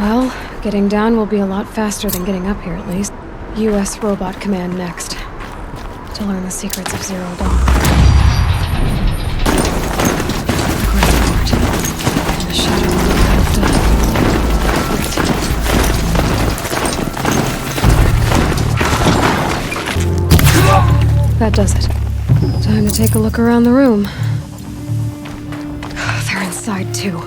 Well, getting down will be a lot faster than getting up here, at least. U.S. Robot Command next. To learn the secrets of Zero Dawn. Great part. And the shadow will be helped up. That does it. Time to take a look around the room. They're inside, too.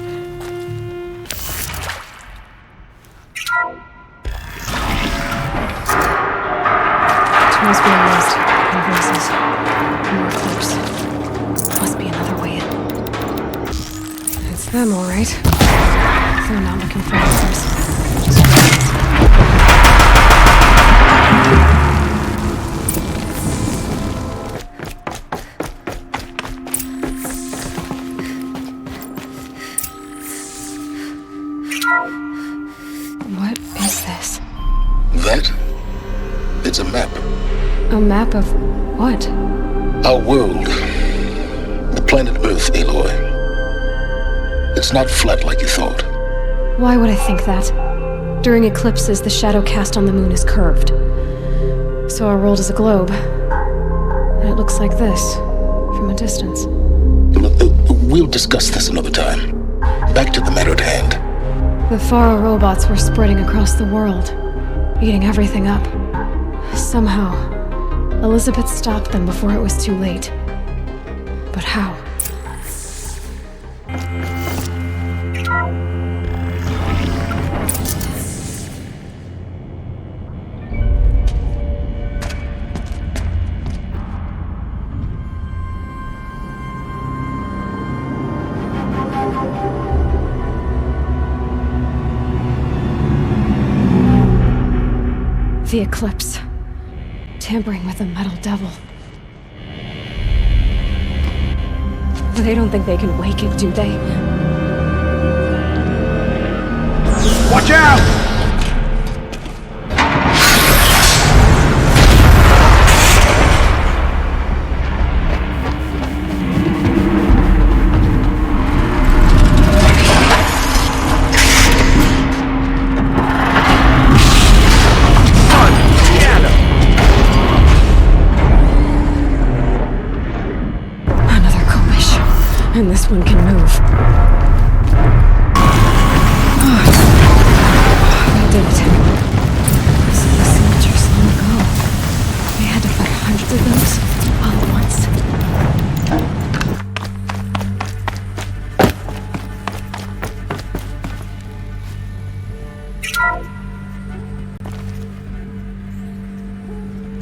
Tools being used. And voices. More clips. Must be another way in. It's them, all right. They're not looking for answers. What is this? That? It's a map. A map of what? Our world. The planet Earth, Aloy. It's not flat like you thought. Why would I think that? During eclipses, the shadow cast on the moon is curved. So our world is a globe. And it looks like this, from a distance. We'll discuss this another time. Back to the matter at hand. The Faro robots were spreading across the world, eating everything up. Somehow, Elizabeth stopped them before it was too late. But how? The eclipse. Tampering with the metal devil. They don't think they can wake it, do they? Watch out! And this one can move. They did it. This is the soldiers long ago. They had to fight hundreds of those all at once.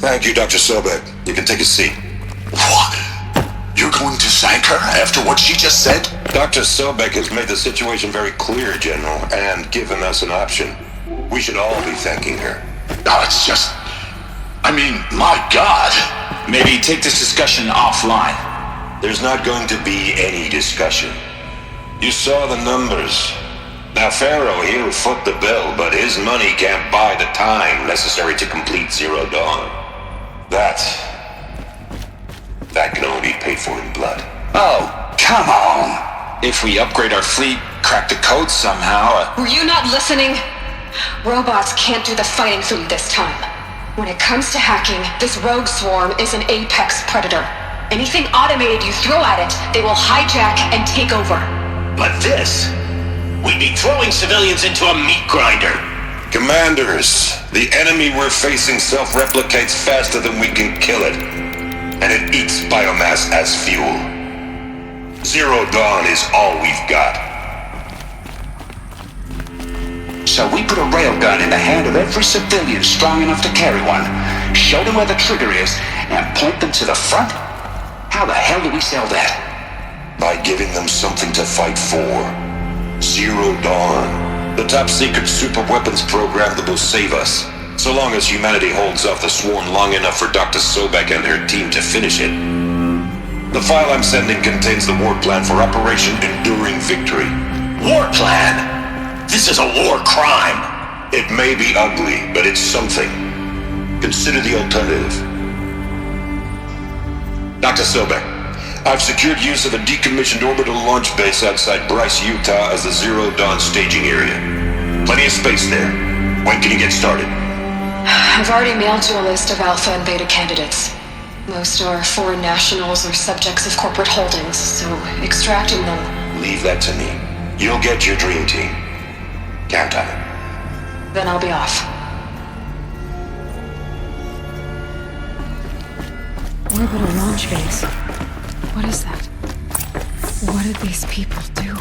Thank you, Dr. Sobek. You can take a seat. What? You're going to thank her after what she just said? Dr. Sobek has made the situation very clear, General, and given us an option. We should all be thanking her. No, it's just... I mean, my God. Maybe take this discussion offline. There's not going to be any discussion. You saw the numbers. Now, Pharaoh, he'll foot the bill, but his money can't buy the time necessary to complete Zero Dawn. That can only be paid for in blood. Oh, come on. If we upgrade our fleet, crack the code somehow... Were you not listening? Robots can't do the fighting for you this time. When it comes to hacking, this rogue swarm is an apex predator. Anything automated you throw at it, they will hijack and take over. But this... We'd be throwing civilians into a meat grinder. Commanders, the enemy we're facing self-replicates faster than we can kill it. And it eats biomass as fuel. Zero Dawn is all we've got. So we put a railgun in the hand of every civilian strong enough to carry one, show them where the trigger is, and point them to the front? How the hell do we sell that? By giving them something to fight for. Zero Dawn. The top secret super weapons program that will save us. So long as humanity holds off the swarm long enough for Dr. Sobek and her team to finish it. The file I'm sending contains the war plan for Operation Enduring Victory. War plan? This is a war crime. It may be ugly, but it's something. Consider the alternative. Dr. Sobek, I've secured use of a decommissioned orbital launch base outside Bryce, Utah as the Zero Dawn staging area. Plenty of of space there. When can you get started? I've already mailed you a list of Alpha and Beta candidates. Most are foreign nationals or subjects of corporate holdings, so extracting them... Leave that to me. You'll get your dream team. Count on it. Then I'll be off. Orbital launch base. What is that? What did these people do?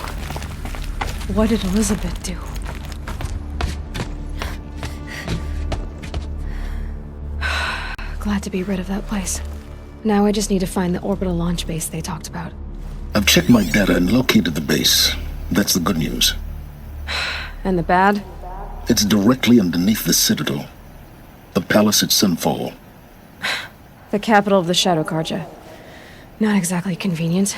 What did Elizabeth do? Glad to be rid of that place. Now I just need to find the orbital launch base they talked about. I've checked my data and located the base. That's the good news. And the bad? It's directly underneath the Citadel. The palace at Sunfall. The capital of the Shadow Carja. Not exactly convenient.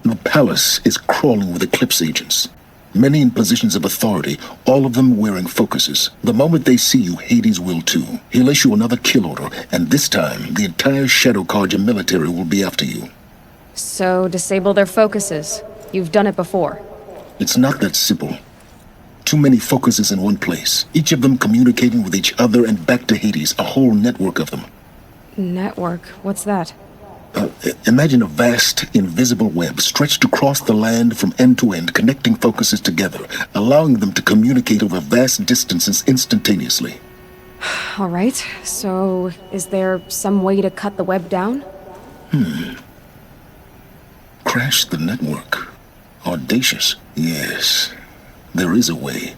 The palace is crawling with Eclipse agents. Many in positions of authority, all of them wearing focuses. The moment they see you, Hades will too. He'll issue another kill order, and this time, the entire Shadow Carja military will be after you. So, disable their focuses. You've done it before. It's not that simple. Too many focuses in one place, each of them communicating with each other and back to Hades, a whole network of them. Network? What's that? Imagine a vast, invisible web stretched across the land from end to end, connecting focuses together, allowing them to communicate over vast distances instantaneously. All right, so is there some way to cut the web down? Crash the network. Audacious. Yes, there is a way.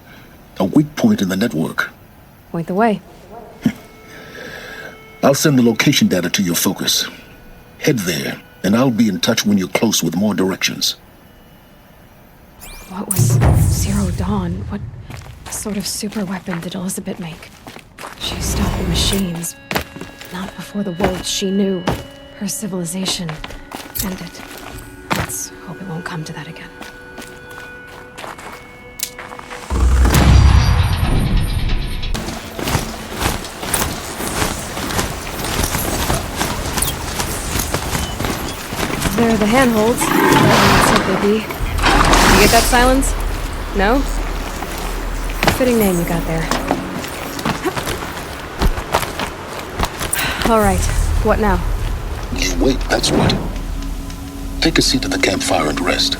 A weak point in the network. Point the way. I'll send the location data to your focus. Head there, and I'll be in touch when you're close with more directions. What was Zero Dawn? What sort of super weapon did Elizabeth make? She stopped the machines. Not before the world she knew, her civilization, ended. Let's hope it won't come to that again. There are the handholds. Let's hope they be. You get that, Silence? No? Fitting name you got there. All right. What now? You wait, that's what. Take a seat at the campfire and rest.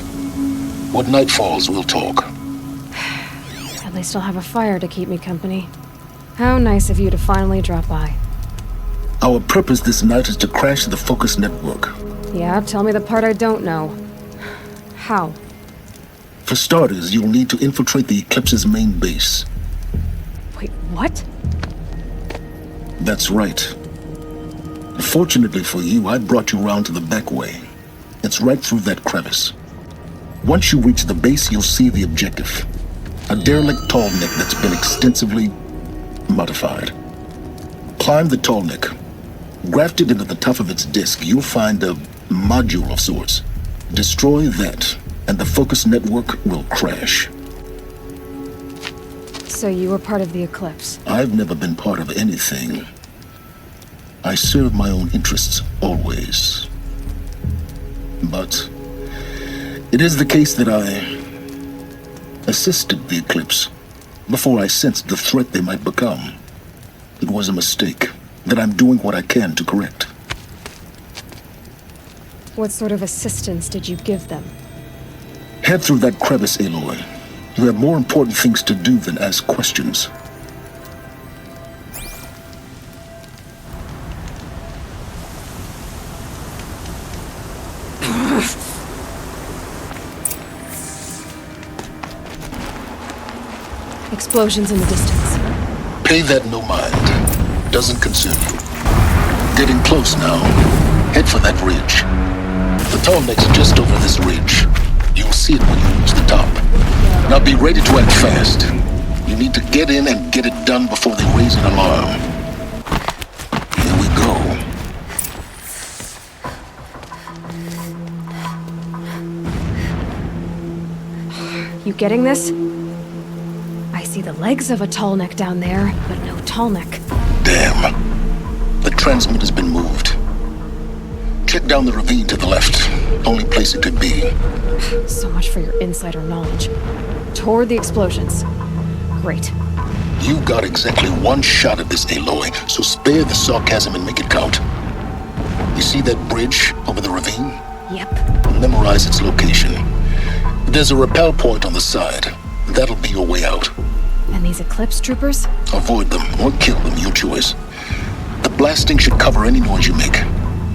When night falls, we'll talk. At least I'll have a fire to keep me company. How nice of you to finally drop by. Our purpose this night is to crash the Focus network. Yeah, tell me the part I don't know. How? For starters, you'll need to infiltrate the Eclipse's main base. Wait, what? That's right. Fortunately for you, I brought you round to the back way. It's right through that crevice. Once you reach the base, you'll see the objective. A derelict tall neck that's been extensively modified. Climb the tall neck. Grafted into the top of its disk, you'll find a module of sorts. Destroy that, and the Focus network will crash. So you were part of the Eclipse. I've never been part of anything. I serve my own interests, always. But it is the case that I assisted the Eclipse before I sensed the threat they might become. It was a mistake that I'm doing what I can to correct. What sort of assistance did you give them? Head through that crevice, Aloy. You have more important things to do than ask questions. Explosions in the distance. Pay that no mind. Doesn't concern you. Getting close now. Head for that ridge. The tall neck's just over this ridge. You'll see it when you reach the top. Now be ready to act fast. You need to get in and get it done before they raise an alarm. Here we go. You getting this? I see the legs of a tall neck down there, but no tall neck. Damn. The transmitter's been moved. Check down the ravine to the left. Only place it could be. So much for your insider knowledge. Toward the explosions. Great. You got exactly one shot at this, Aloy, so spare the sarcasm and make it count. You see that bridge over the ravine? Yep. Memorize its location. There's a rappel point on the side. That'll be your way out. And these Eclipse troopers? Avoid them or kill them, your choice. The blasting should cover any noise you make.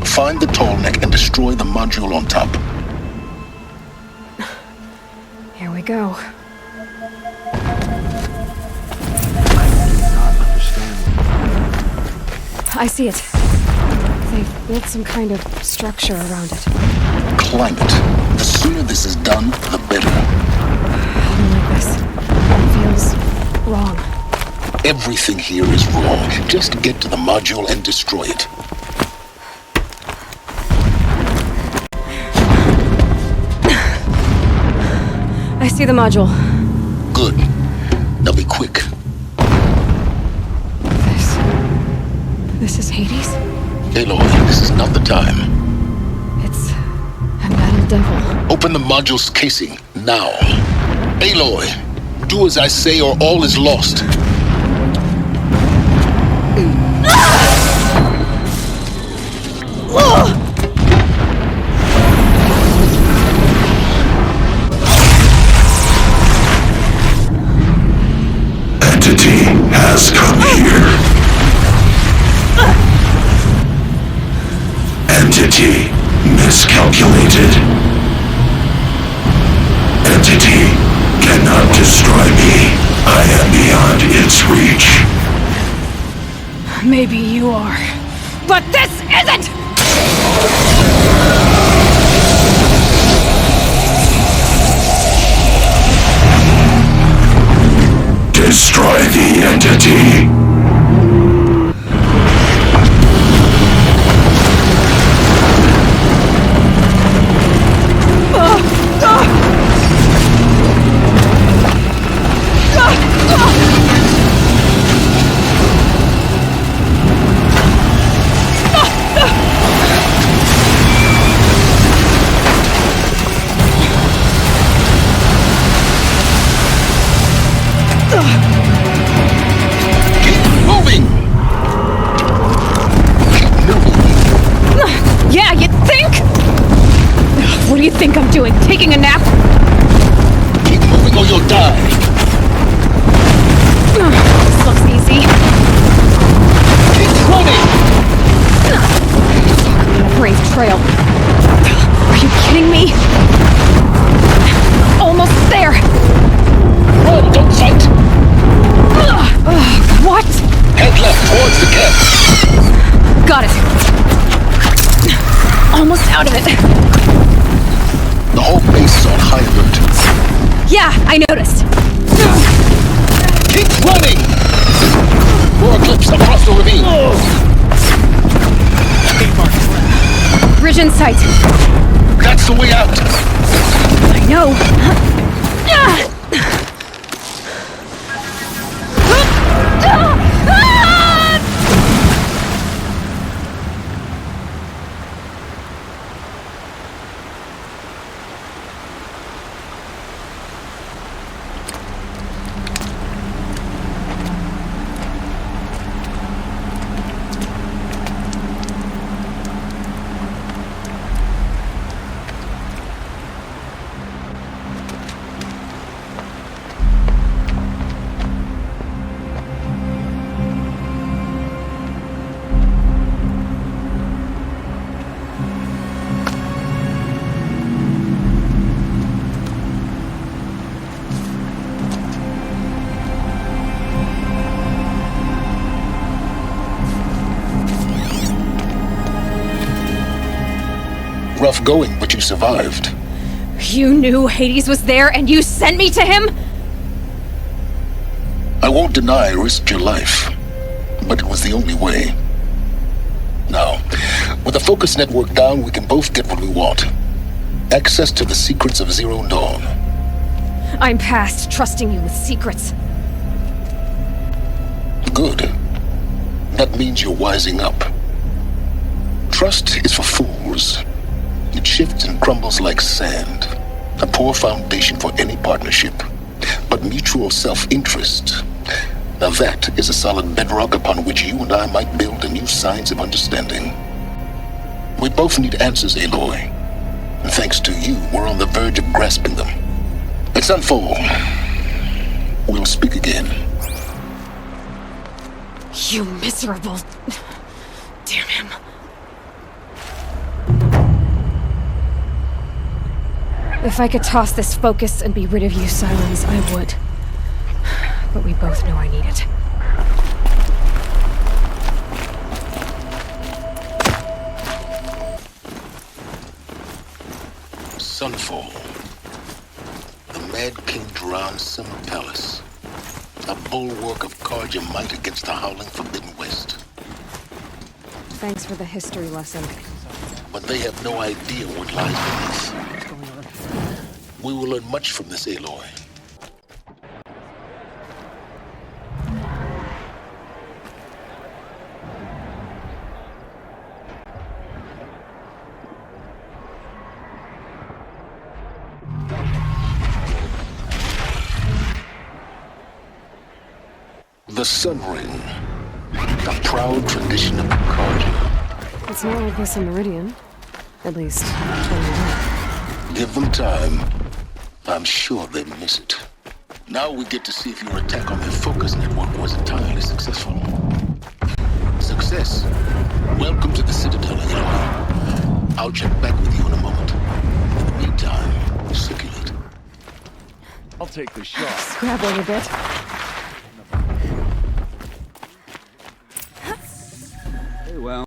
Find the tall neck and destroy the module on top. Here we go. I see it. They've built some kind of structure around it. Climb it. The sooner this is done, the better. I don't like this. It feels wrong. Everything here is wrong. Just get to the module and destroy it. I see the module. Good. Now be quick. This is Hades? Aloy, this is not the time. It's a metal devil. Open the module's casing, now. Aloy, do as I say or all is lost. Entity has come here. Entity miscalculated. Entity cannot destroy me. I am beyond its reach. Maybe you are. But this isn't! Destroy the entity. Yeah, you think? What do you think I'm doing? Taking a nap? Keep moving or you'll die. This looks easy. Keep running! A brave trail. Are you kidding me? Almost there! Run, don't fight! What? Head left towards the camp. Got it. Almost out of it. The whole base is on high alert. Yeah, I noticed. Keep running! More Eclipse across the ravine. Bridge in sight. That's the way out. I know. Rough going, but you survived. You knew Hades was there and you sent me to him? I won't deny I risked your life, but it was the only way. Now, with the focus network down, we can both get what we want. Access to the secrets of Zero Dawn. I'm past trusting you with secrets. Good. That means you're wising up. Trust is for fools. It shifts and crumbles like sand. A poor foundation for any partnership. But but mutual self-interest. Now that is a solid bedrock upon which you and I might build a new science of understanding. We both need answers, Aloy. And thanks to you, we're on the verge of grasping them. Let's unfold. We'll speak again. You miserable... Damn him. If I could toss this focus and be rid of you, Silence, I would. But we both know I need it. Sunfall. The Mad King Duran's summer palace. A bulwark of Karja might against the howling Forbidden West. Thanks for the history lesson. But they have no idea what lies beneath. We will learn much from this, Aloy. The Sun Ring, a proud tradition of Karja. It's not like this in Meridian. At least, when we know. Give them time. I'm sure they miss it. Now we get to see if your attack on their focus network was entirely successful. Success. Welcome to the Citadel, Aloy. I'll check back with you in a moment. In the meantime, circulate. I'll take the shot. Scrabbling a bit. Very well.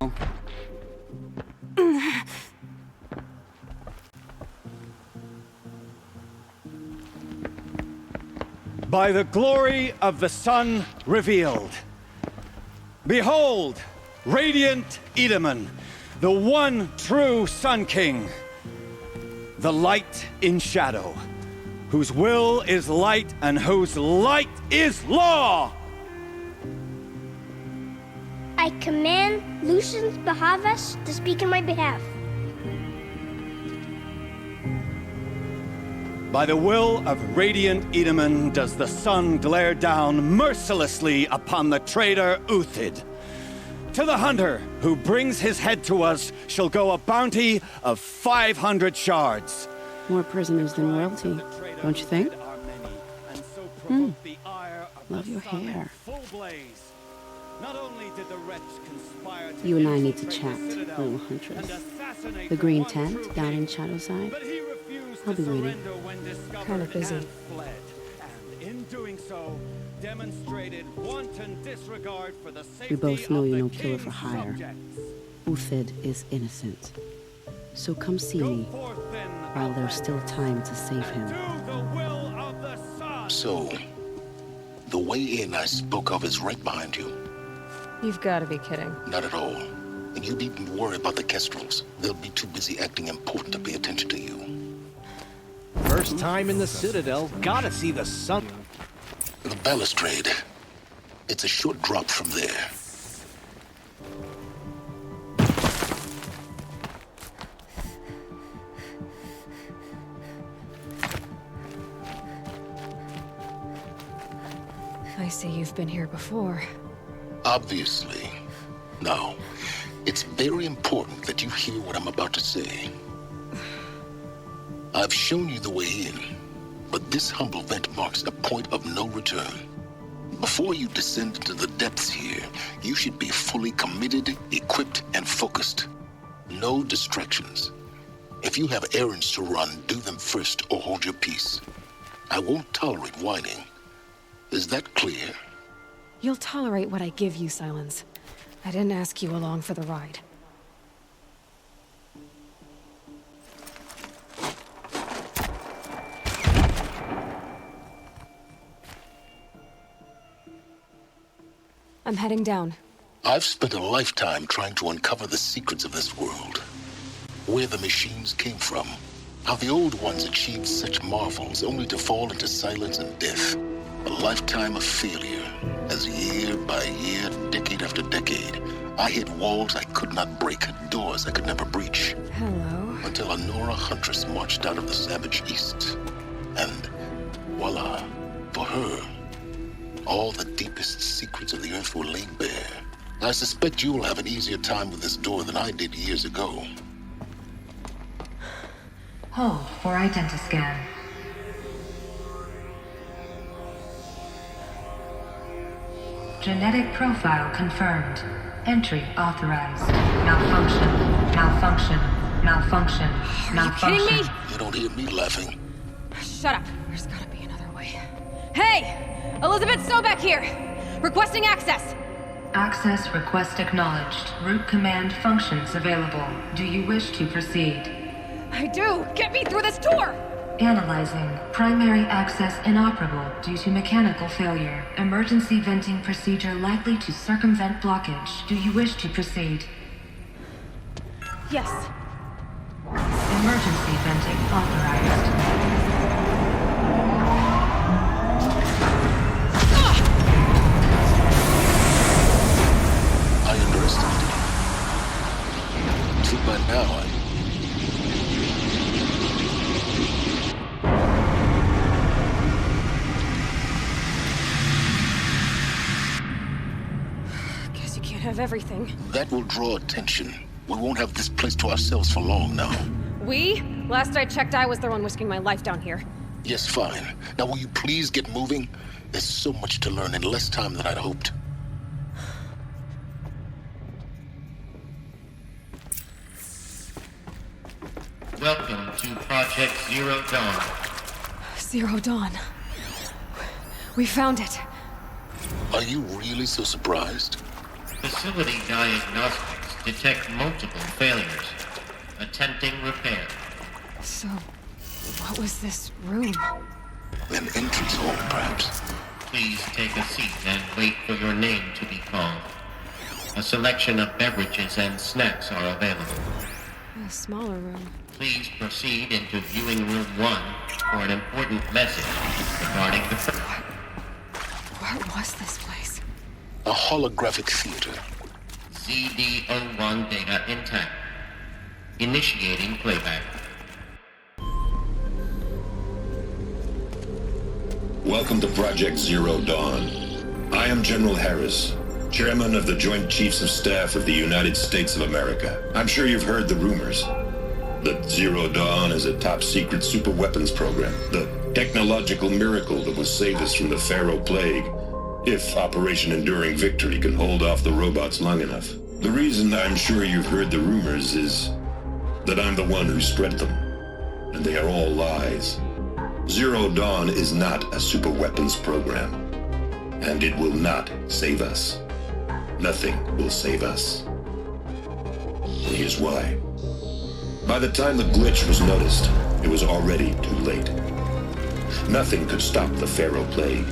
By the glory of the sun revealed. Behold, radiant Edaman, the one true Sun King. The light in shadow, whose will is light and whose light is law! I command Lucius Bahavas to speak in my behalf. By the will of radiant Edaman does the sun glare down mercilessly upon the traitor Uthid. To the hunter who brings his head to us shall go a bounty of 500 shards. More prisoners than royalty, don't you think? Love your hair. You and I need to chat, little huntress. The green tent down in Shadowside. I'll be waiting. Kind of busy. We both know you're no killer for hire. Uthid is innocent. So come see me while there's still time to save him. So, the way in I spoke of is right behind you. You've got to be kidding. Not at all. And you needn't worry about the Kestrels. They'll be too busy acting important to pay attention to you. First time in the Citadel, gotta see the sun. The balustrade. It's a short drop from there. I see you've been here before. Obviously. Now, it's very important that you hear what I'm about to say. I've shown you the way in, but this humble vent marks a point of no return. Before you descend into the depths here, you should be fully committed, equipped, and focused. No distractions. If you have errands to run, do them first or hold your peace. I won't tolerate whining. Is that clear? You'll tolerate what I give you, Silence. I didn't ask you along for the ride. I'm heading down. I've spent a lifetime trying to uncover the secrets of this world. Where the machines came from. How the old ones achieved such marvels only to fall into silence and death. A lifetime of failure, as year by year, decade after decade, I hit walls I could not break, doors I could never breach. Hello. Until a Nora huntress marched out of the savage east. And voila, for all the deepest secrets of the Earth were laid bare. I suspect you'll have an easier time with this door than I did years ago. Hold for identiscan. Genetic profile confirmed. Entry authorized. Malfunction. Malfunction. Malfunction. Malfunction. Are you kidding me? You don't hear me laughing. Shut up. There's gotta be another way. Hey! Elizabeth Sobek here! Requesting access! Access request acknowledged. Root command functions available. Do you wish to proceed? I do! Get me through this door! Analyzing. Primary access inoperable due to mechanical failure. Emergency venting procedure likely to circumvent blockage. Do you wish to proceed? Yes. Emergency venting authorized. I underestimated you. Till by now, Guess you can't have everything. that will draw attention. We won't have this place to ourselves for long now. We? Last I checked, I was the one risking my life down here. Yes, fine. Now will you please get moving? There's so much to learn in less time than I'd hoped. Welcome to Project Zero Dawn. Zero Dawn. We found it. Are you really so surprised? Facility diagnostics detect multiple failures. Attempting repair. So, what was this room? An entrance hall, perhaps. Please take a seat and wait for your name to be called. A selection of beverages and snacks are available. A smaller room. Please proceed into viewing room 1 for an important message regarding the... What was this place? A holographic theater. ZD-01 data intact. Initiating playback. Welcome to Project Zero Dawn. I am General Harris, Chairman of the Joint Chiefs of Staff of the United States of America. I'm sure you've heard the rumors that Zero Dawn is a top-secret superweapons program, the technological miracle that will save us from the Pharaoh Plague, if Operation Enduring Victory can hold off the robots long enough. The reason I'm sure you've heard the rumors is that I'm the one who spread them, and they are all lies. Zero Dawn is not a superweapons program, and it will not save us. Nothing will save us. And here's why. By the time the glitch was noticed, it was already too late. Nothing could stop the Pharaoh Plague.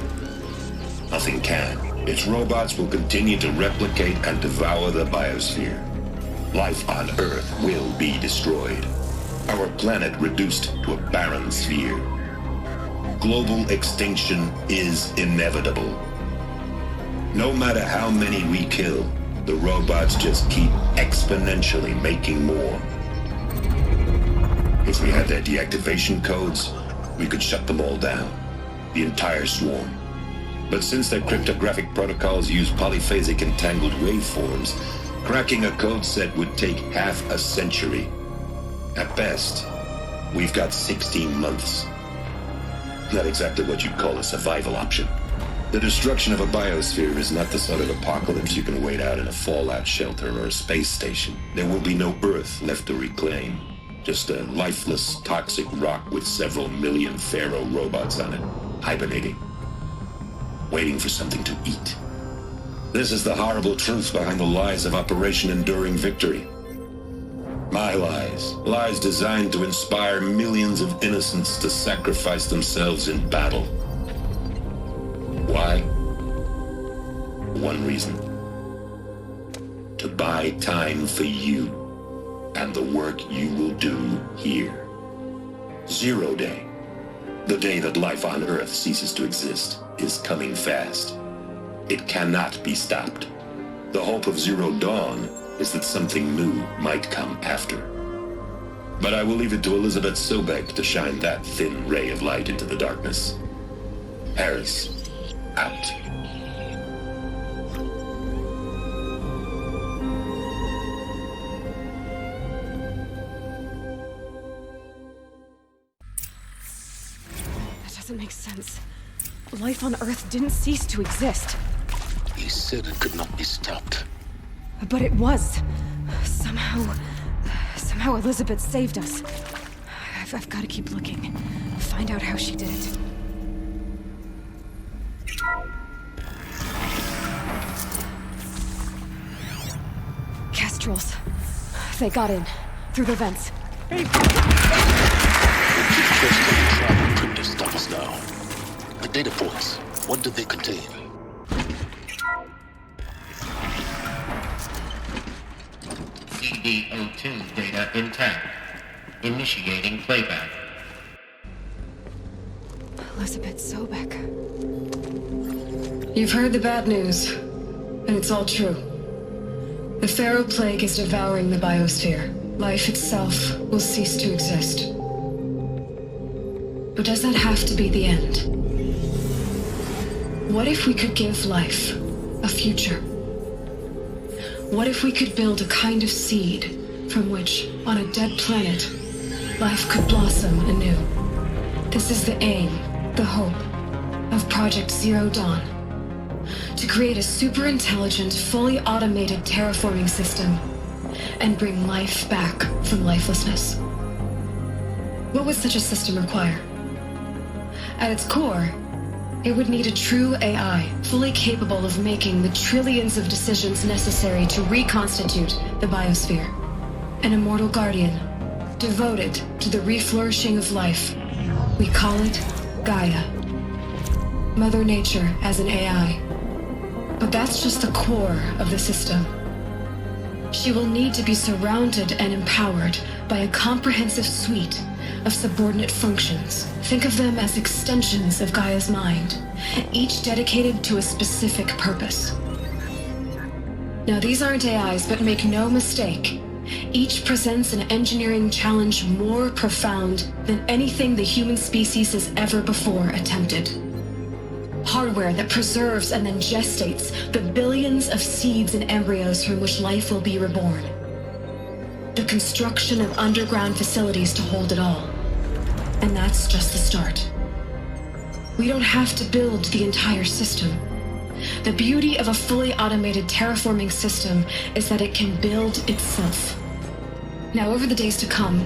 Nothing can. Its robots will continue to replicate and devour the biosphere. Life on Earth will be destroyed. Our planet reduced to a barren sphere. Global extinction is inevitable. No matter how many we kill, the robots just keep exponentially making more. If we had their deactivation codes, we could shut them all down. The entire swarm. But since their cryptographic protocols use polyphasic entangled waveforms, cracking a code set would take half a century. At best, we've got 16 months. Not exactly what you'd call a survival option. The destruction of a biosphere is not the sort of apocalypse you can wait out in a fallout shelter or a space station. There will be no Earth left to reclaim. Just a lifeless, toxic rock with several million Pharaoh robots on it, hibernating, waiting for something to eat. This is the horrible truth behind the lies of Operation Enduring Victory. My lies. Lies designed to inspire millions of innocents to sacrifice themselves in battle. Why? One reason. To buy time for you and the work you will do here. Zero Day, the day that life on Earth ceases to exist, is coming fast. It cannot be stopped. The hope of Zero Dawn is that something new might come after. But I will leave it to Elizabeth Sobek to shine that thin ray of light into the darkness. Harris, out. doesn't make sense. Life on Earth didn't cease to exist. He said it could not be stopped. But it was. Somehow Elizabeth saved us. I've got to keep looking. Find out how she did it. Kestrels. They got in. Through the vents. The travel couldn't stop us now. The data points, what did they contain? CD02 data intact. Initiating playback. Elizabeth Sobek. You've heard the bad news, and it's all true. The Pharaoh Plague is devouring the biosphere. Life itself will cease to exist. But does that have to be the end? What if we could give life a future? What if we could build a kind of seed from which, on a dead planet, life could blossom anew? This is the aim, the hope, of Project Zero Dawn. To create a super-intelligent, fully automated terraforming system and bring life back from lifelessness. What would such a system require? At its core, it would need a true AI, fully capable of making the trillions of decisions necessary to reconstitute the biosphere. An immortal guardian, devoted to the reflourishing of life. We call it Gaia. Mother Nature as an AI. But that's just the core of the system. She will need to be surrounded and empowered by a comprehensive suite of subordinate functions. Think of them as extensions of Gaia's mind, each dedicated to a specific purpose. Now, these aren't AIs, but make no mistake, each presents an engineering challenge more profound than anything the human species has ever before attempted. Hardware that preserves and then gestates the billions of seeds and embryos from which life will be reborn. The construction of underground facilities to hold it all. And that's just the start. We don't have to build the entire system. The beauty of a fully automated terraforming system is that it can build itself. Now, over the days to come,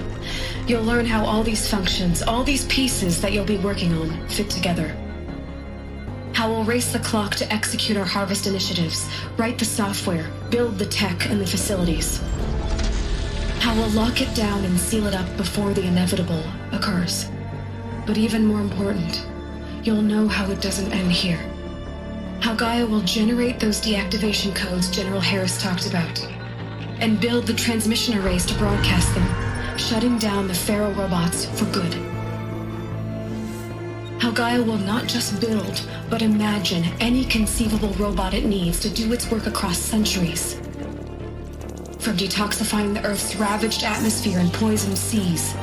you'll learn how all these functions, all these pieces that you'll be working on, fit together. How we'll race the clock to execute our harvest initiatives, write the software, build the tech and the facilities. How we'll lock it down and seal it up before the inevitable occurs. But even more important, you'll know how it doesn't end here. How Gaia will generate those deactivation codes General Harris talked about, and build the transmission arrays to broadcast them, shutting down the Pharaoh robots for good. How Gaia will not just build, but imagine any conceivable robot it needs to do its work across centuries. From detoxifying the Earth's ravaged atmosphere and poisoned seas,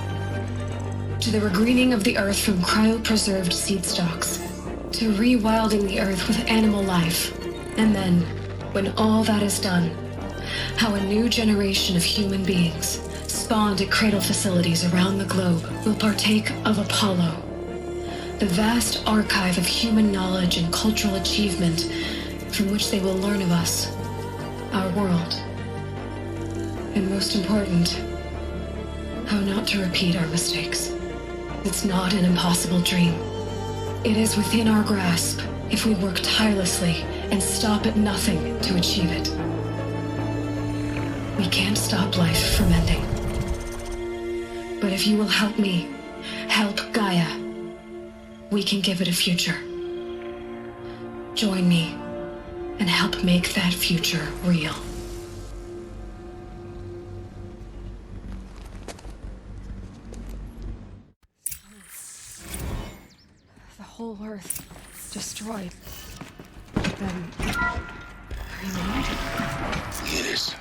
to the regreening of the Earth from cryopreserved seed stalks, to rewilding the Earth with animal life. And then, when all that is done, how a new generation of human beings, spawned at cradle facilities around the globe, will partake of Apollo, the vast archive of human knowledge and cultural achievement from which they will learn of us, our world. And most important, how not to repeat our mistakes. It's not an impossible dream. It is within our grasp if we work tirelessly and stop at nothing to achieve it. We can't stop life from ending. But if you will help me, help Gaia, we can give it a future. Join me and help make that future real. The whole Earth destroyed. Then remade? Yes.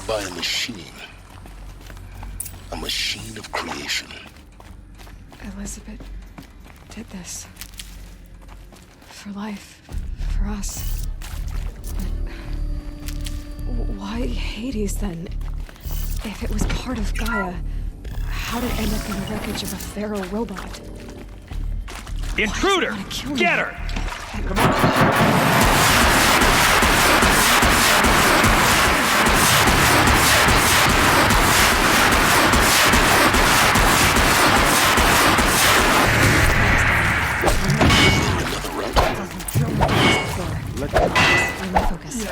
By a machine. A machine of creation. Elizabeth did this. For life. For us. But why Hades then? If it was part of Gaia, how did it end up in the wreckage of a Pharaoh robot? Intruder! Get her! Focus.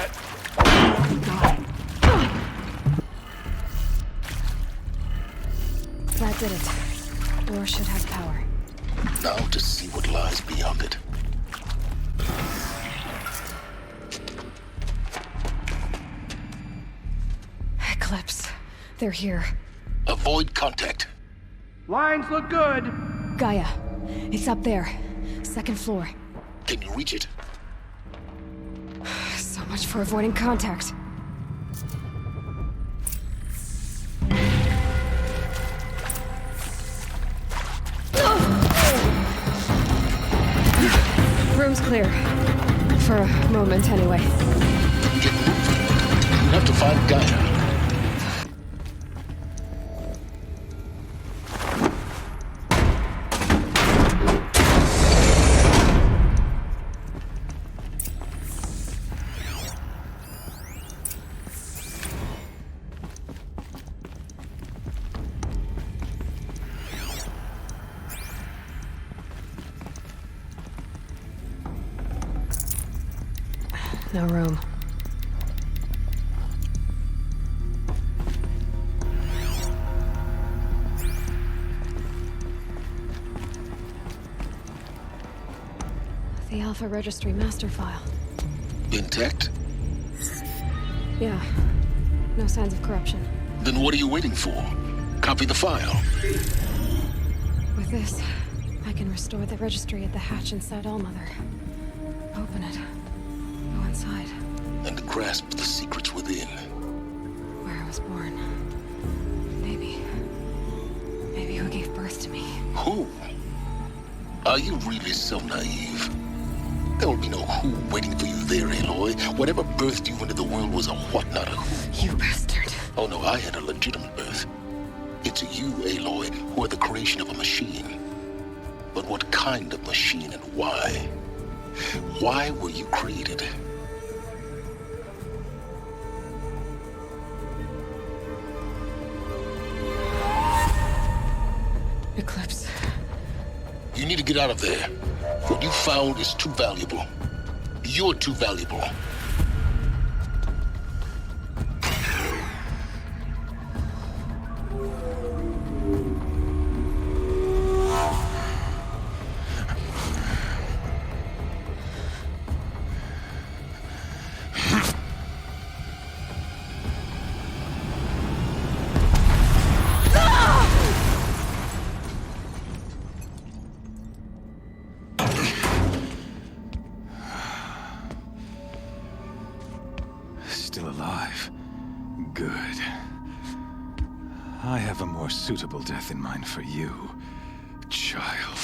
That did it. Door should have power. Now to see what lies beyond it. Eclipse. They're here. Avoid contact. Lines look good. Gaia. It's up there. Second floor. Can you reach it? So much for avoiding contact. Room's clear. For a moment, anyway. Get moving. You have to find Gaia. No room. The Alpha Registry master file. Intact? Yeah. No signs of corruption. Then what are you waiting for? Copy the file. With this, I can restore the registry at the hatch inside Allmother. Open it. Go inside. And grasp the secrets within. Where I was born. Maybe who gave birth to me. Who? Are you really so naive? There will be no who waiting for you there, Aloy. Whatever birthed you into the world was a what, not a who. You bastard. Oh no, I had a legitimate birth. It's you, Aloy, who are the creation of a machine. But what kind of machine and why? Why were you created? Eclipse. You need to get out of there. What you found is too valuable. You're too valuable. Still alive. Good. I have a more suitable death in mind for you, child.